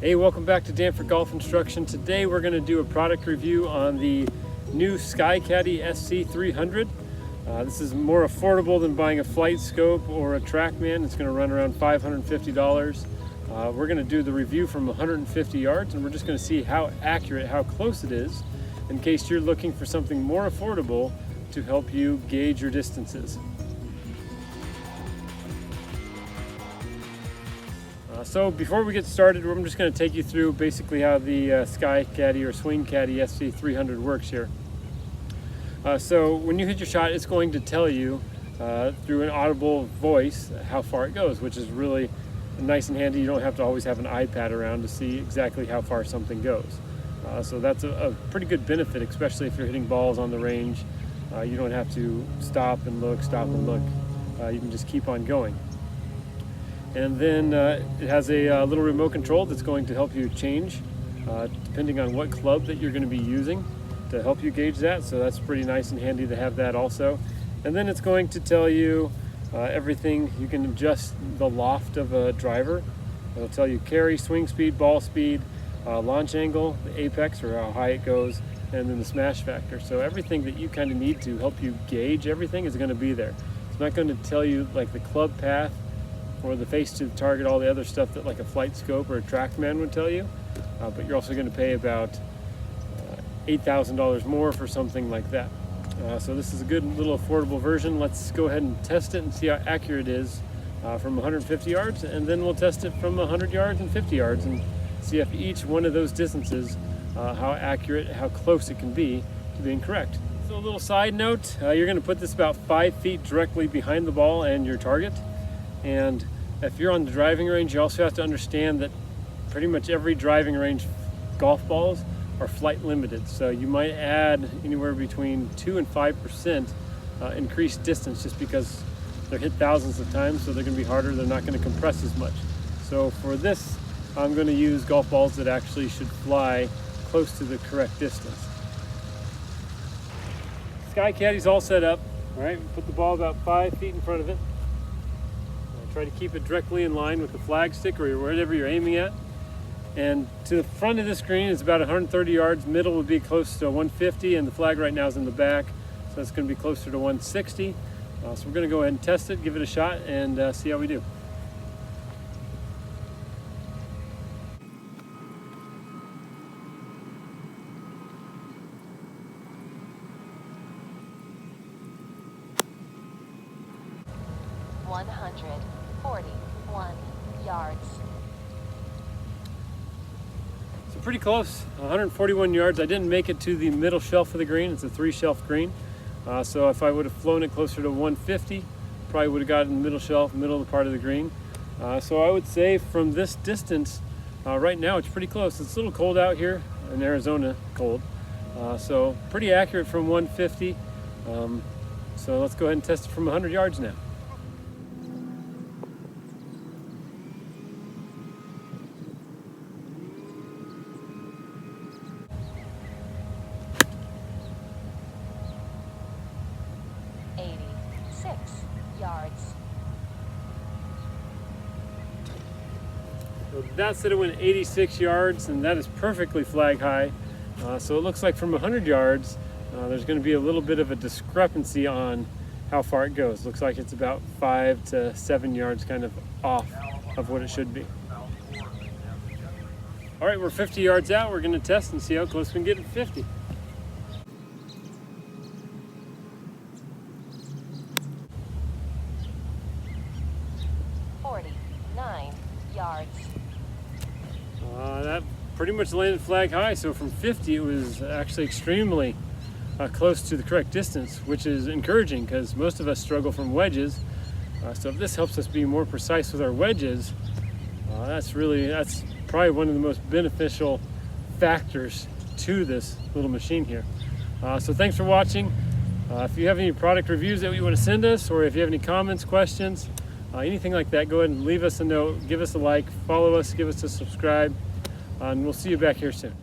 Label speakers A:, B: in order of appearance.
A: Hey, welcome back to Danford Golf Instruction. Today we're going to do a product review on the new CADDIE SC300. This is more affordable than buying a Flightscope or a Trackman. It's going to run around $550. We're going to do the review from 150 yards, and we're just going to see how accurate, how close it is, in case you're looking for something more affordable to help you gauge your distances. So before we get started, I'm just going to take you through basically how the CADDIE or Swing Caddie SC300 works here. So when you hit your shot, it's going to tell you through an audible voice how far it goes, which is really nice and handy. You don't have to always have an iPad around to see exactly how far something goes. So that's a pretty good benefit, especially if you're hitting balls on the range. You don't have to stop and look. You can just keep on going. And then it has a little remote control that's going to help you change depending on what club that you're going to be using to help you gauge that. So that's pretty nice and handy to have that also. And then it's going to tell you everything. You can adjust the loft of a driver. It'll tell you carry, swing speed, ball speed, launch angle, the apex or how high it goes, and then the smash factor. So everything that you kind of need to help you gauge everything is going to be there. It's not going to tell you like the club path or the face to the target, all the other stuff that like a Flightscope or a Trackman would tell you, but you're also going to pay about $8,000 more for something like that. So this is a good little affordable version. Let's go ahead and test it and see how accurate it is from 150 yards, and then we'll test it from 100 yards and 50 yards and see if each one of those distances, how accurate, how close it can be to being correct. So a little side note, you're going to put this about 5 feet directly behind the ball and your target. And if you're on the driving range, you also have to understand that pretty much every driving range golf balls are flight limited. So you might add anywhere between 2 and 5% increased distance just because they're hit thousands of times, so they're going to be harder. They're not going to compress as much. So for this, I'm going to use golf balls that actually should fly close to the correct distance. CADDIE's all set up. All right, put the ball about 5 feet in front of it. Try to keep it directly in line with the flag stick or wherever you're aiming at. And to the front of the screen is about 130 yards. Middle would be close to 150, and the flag right now is in the back, so it's going to be closer to 160. So we're going to go ahead and test it, give it a shot, and see how we do.
B: Yards.
A: So pretty close, 141 yards. I didn't make it to the middle shelf of the green. It's a 3-shelf green. So if I would have flown it closer to 150, probably would have gotten the middle shelf, middle of the part of the green. So I would say from this distance, right now it's pretty close. It's a little cold out here in Arizona, cold. So pretty accurate from 150. So let's go ahead and test it from 100 yards now.
B: Yards.
A: So that said it went 86 yards, and that is perfectly flag high. So it looks like from 100 yards, there's going to be a little bit of a discrepancy on how far it goes. Looks like it's about 5 to 7 yards kind of off of what it should be. All right, we're 50 yards out. We're going to test and see how close we can get to 50.
B: Yards.
A: That pretty much landed flag high, so from 50 it was actually extremely close to the correct distance, which is encouraging because most of us struggle from wedges. So if this helps us be more precise with our wedges, that's probably one of the most beneficial factors to this little machine here. So thanks for watching. If you have any product reviews that you want to send us, or if you have any comments, questions, anything like that, go ahead and leave us a note, give us a like, follow us, give us a subscribe, and we'll see you back here soon.